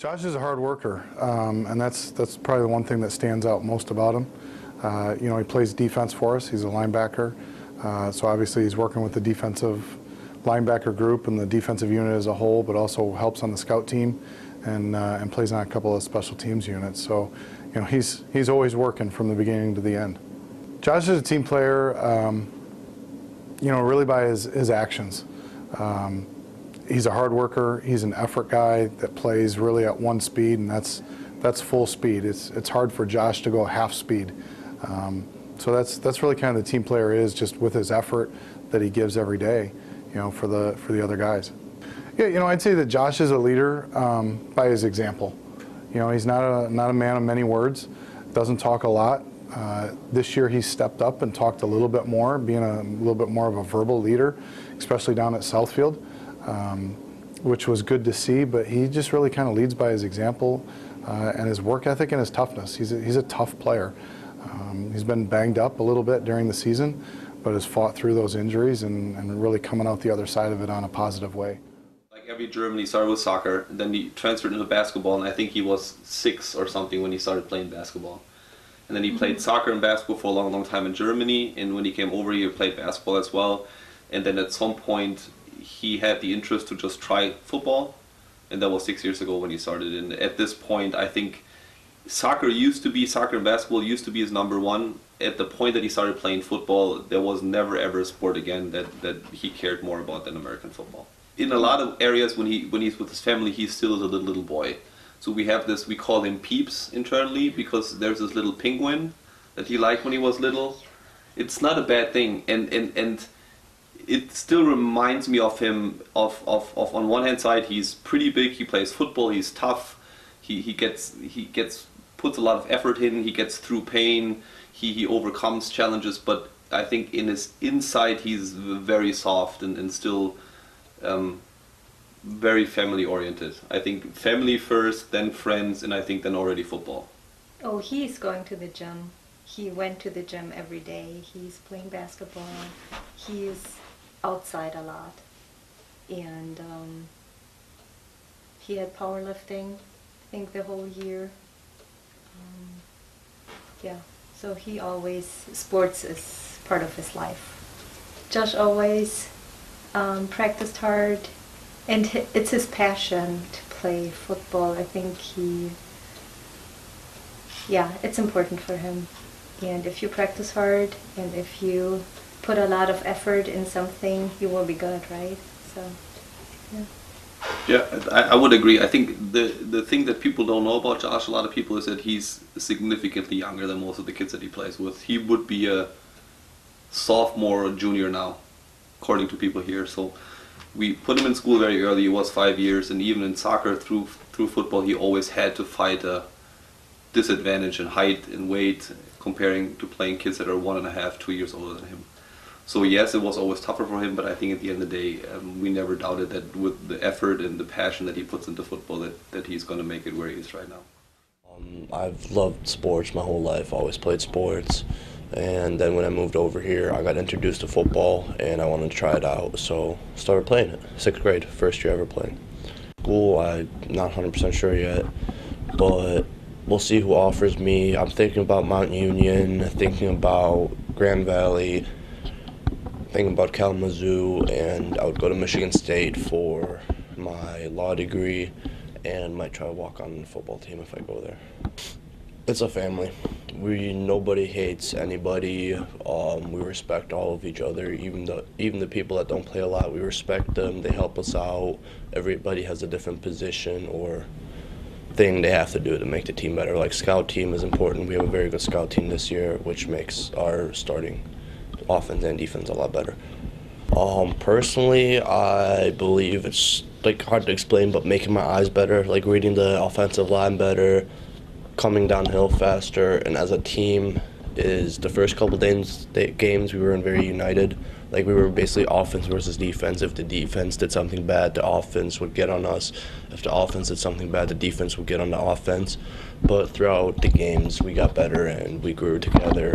Josh is a hard worker, and that's probably the one thing that stands out most about him. He plays defense for us. He's a linebacker, so obviously he's working with the defensive linebacker group and the defensive unit as a whole, but also helps on the scout team and plays on a couple of special teams units. So, he's always working from the beginning to the end. Josh is a team player, really by his actions. He's a hard worker. He's an effort guy that plays really at one speed, and that's full speed. It's hard for Josh to go half speed. So that's really kind of the team player is, just with his effort that he gives every day, for the other guys. Yeah, I'd say that Josh is a leader by his example. He's not a man of many words. Doesn't talk a lot. This year he's stepped up and talked a little bit more, being a little bit more of a verbal leader, especially down at Southfield, which was good to see. But he just really kind of leads by his example and his work ethic and his toughness. He's a tough player. He's been banged up a little bit during the season, but has fought through those injuries and really coming out the other side of it on a positive way. Like every German, he started with soccer, then he transferred into basketball, and I think he was 6 or something when he started playing basketball. And then he played soccer and basketball for a long, long time in Germany, and when he came over, he played basketball as well. And then at some point, he had the interest to just try football, and that was 6 years ago when he started. And at this point, I think soccer and basketball used to be his number one. At the point that he started playing football, there was never ever a sport again that he cared more about than American football. In a lot of areas, when he's with his family, he still is a little boy. So we have this, we call him Peeps internally, because there's this little penguin that he liked when he was little. It's not a bad thing, and it still reminds me of him. Of on one hand side, he's pretty big. He plays football. He's tough. He puts a lot of effort in. He gets through pain. He overcomes challenges. But I think in his inside, he's very soft and still very family oriented. I think family first, then friends, and I think then already football. Oh, he's going to the gym. He went to the gym every day. He's playing basketball. He's outside a lot. And he had powerlifting, I think, the whole year. Yeah, so sports is part of his life. Josh always practiced hard, and it's his passion to play football. I think it's important for him. And if you practice hard and if you put a lot of effort in something, you will be good, right? So, yeah. Yeah, I would agree. I think the thing that people don't know about Josh, a lot of people, is that he's significantly younger than most of the kids that he plays with. He would be a sophomore or junior now, according to people here. So we put him in school very early. He was 5 years, and even in soccer, through football, he always had to fight a disadvantage in height and weight comparing to playing kids that are 1.5, 2 years older than him. So yes, it was always tougher for him, but I think at the end of the day, we never doubted that with the effort and the passion that he puts into football, that he's going to make it where he is right now. I've loved sports my whole life, always played sports, and then when I moved over here, I got introduced to football, and I wanted to try it out, so started playing it. 6th grade, first year ever playing. School, I'm not 100% sure yet, but we'll see who offers me. I'm thinking about Mount Union, thinking about Grand Valley, thinking about Kalamazoo, and I would go to Michigan State for my law degree and might try to walk on the football team if I go there. It's a family. Nobody hates anybody. We respect all of each other, even the people that don't play a lot. We respect them. They help us out. Everybody has a different position or thing they have to do to make the team better. Like scout team is important. We have a very good scout team this year, which makes our starting offense and defense a lot better. Personally, I believe it's hard to explain, but making my eyes better, like reading the offensive line better, coming downhill faster, and as a team, is the first couple games we were in very united. Like we were basically offense versus defense. If the defense did something bad, the offense would get on us. If the offense did something bad, the defense would get on the offense. But throughout the games, we got better and we grew together.